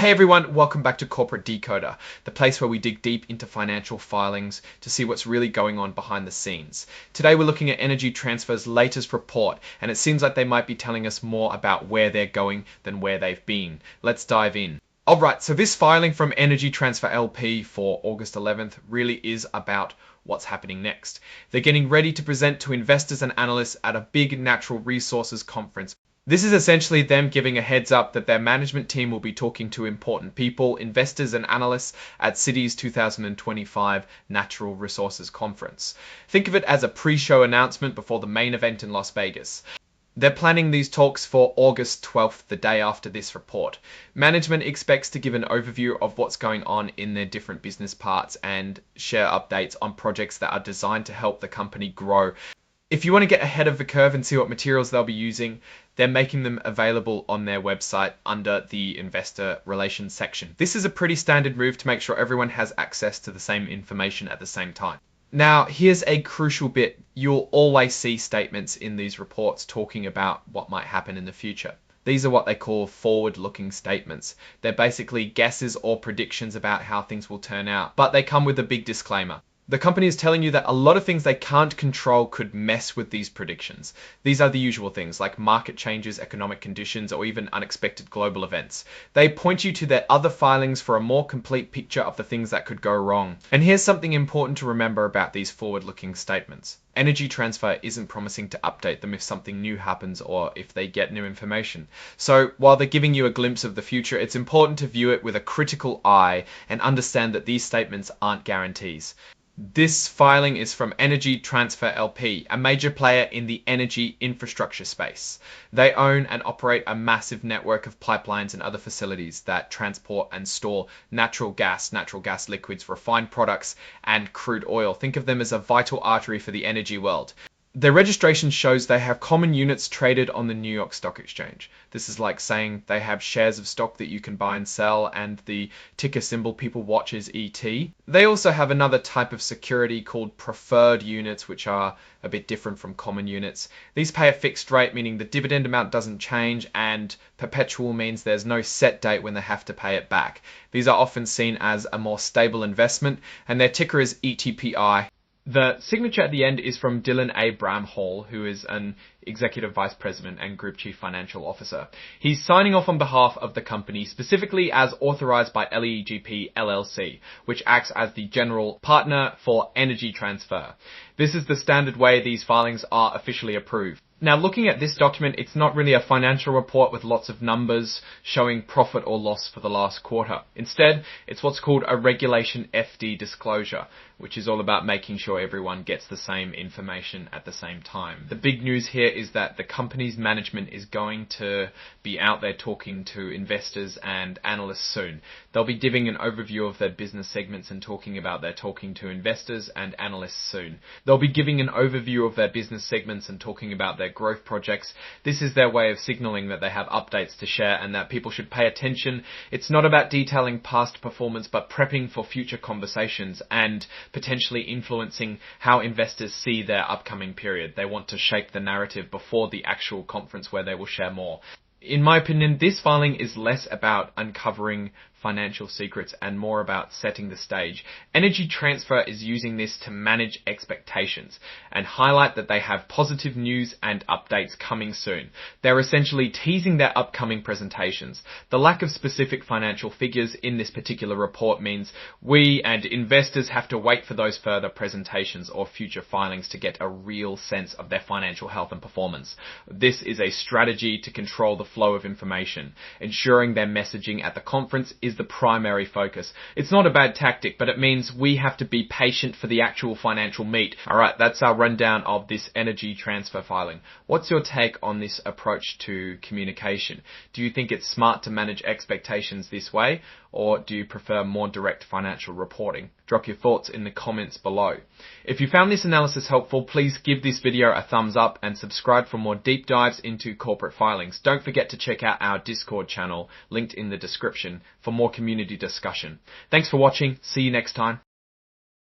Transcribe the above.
Hey everyone, welcome back to Corporate Decoder, the place where we dig deep into financial filings to see what's really going on behind the scenes. Today we're looking at Energy Transfer's latest report, and it seems like they might be telling us more about where they're going than where they've been. Let's dive in. Alright, so this filing from Energy Transfer LP for August 11th really is about what's happening next. They're getting ready to present to investors and analysts at a big natural resources conference. This is essentially them giving a heads up that their management team will be talking to important people, investors and analysts at Citi's 2025 Natural Resources Conference. Think of it as a pre-show announcement before the main event in Las Vegas. They're planning these talks for August 12th, the day after this report. Management expects to give an overview of what's going on in their different business parts and share updates on projects that are designed to help the company grow. If you want to get ahead of the curve and see what materials they'll be using, they're making them available on their website under the investor relations section. This is a pretty standard move to make sure everyone has access to the same information at the same time. Now, here's a crucial bit. You'll always see statements in these reports talking about what might happen in the future. These are what they call forward-looking statements. They're basically guesses or predictions about how things will turn out, but they come with a big disclaimer. The company is telling you that a lot of things they can't control could mess with these predictions. These are the usual things like market changes, economic conditions, or even unexpected global events. They point you to their other filings for a more complete picture of the things that could go wrong. And here's something important to remember about these forward-looking statements. Energy Transfer isn't promising to update them if something new happens or if they get new information. So while they're giving you a glimpse of the future, it's important to view it with a critical eye and understand that these statements aren't guarantees. This filing is from Energy Transfer LP, a major player in the energy infrastructure space. They own and operate a massive network of pipelines and other facilities that transport and store natural gas liquids, refined products, and crude oil. Think of them as a vital artery for the energy world. Their registration shows they have common units traded on the New York Stock Exchange. This is like saying they have shares of stock that you can buy and sell, and the ticker symbol people watch is ET. They also have another type of security called preferred units, which are a bit different from common units. These pay a fixed rate, meaning the dividend amount doesn't change, and perpetual means there's no set date when they have to pay it back. These are often seen as a more stable investment, and their ticker is ETPI. The signature at the end is from Dylan A. Bramhall, who is an Executive Vice President and Group Chief Financial Officer. He's signing off on behalf of the company, specifically as authorized by LEGP LLC, which acts as the general partner for Energy Transfer. This is the standard way these filings are officially approved. Now, looking at this document, it's not really a financial report with lots of numbers showing profit or loss for the last quarter. Instead, it's what's called a Regulation FD disclosure, which is all about making sure everyone gets the same information at the same time. The big news here is that the company's management is going to be out there talking to investors and analysts soon. They'll be giving an overview of their business segments and talking about their talking to investors and analysts soon. They'll be giving an overview of their business segments and talking about their growth projects. This is their way of signaling that they have updates to share and that people should pay attention. It's not about detailing past performance, but prepping for future conversations and potentially influencing how investors see their upcoming period. They want to shape the narrative before the actual conference where they will share more. In my opinion, this filing is less about uncovering financial secrets and more about setting the stage. Energy Transfer is using this to manage expectations and highlight that they have positive news and updates coming soon. They're essentially teasing their upcoming presentations. The lack of specific financial figures in this particular report means we and investors have to wait for those further presentations or future filings to get a real sense of their financial health and performance. This is a strategy to control the flow of information. Ensuring their messaging at the conference is the primary focus. It's not a bad tactic, but it means we have to be patient for the actual financial meat. Alright, that's our rundown of this Energy Transfer filing. What's your take on this approach to communication? Do you think it's smart to manage expectations this way, or do you prefer more direct financial reporting? Drop your thoughts in the comments below. If you found this analysis helpful, please give this video a thumbs up and subscribe for more deep dives into corporate filings. Don't forget to check out our Discord channel, linked in the description, for more community discussion. Thanks for watching. See you next time.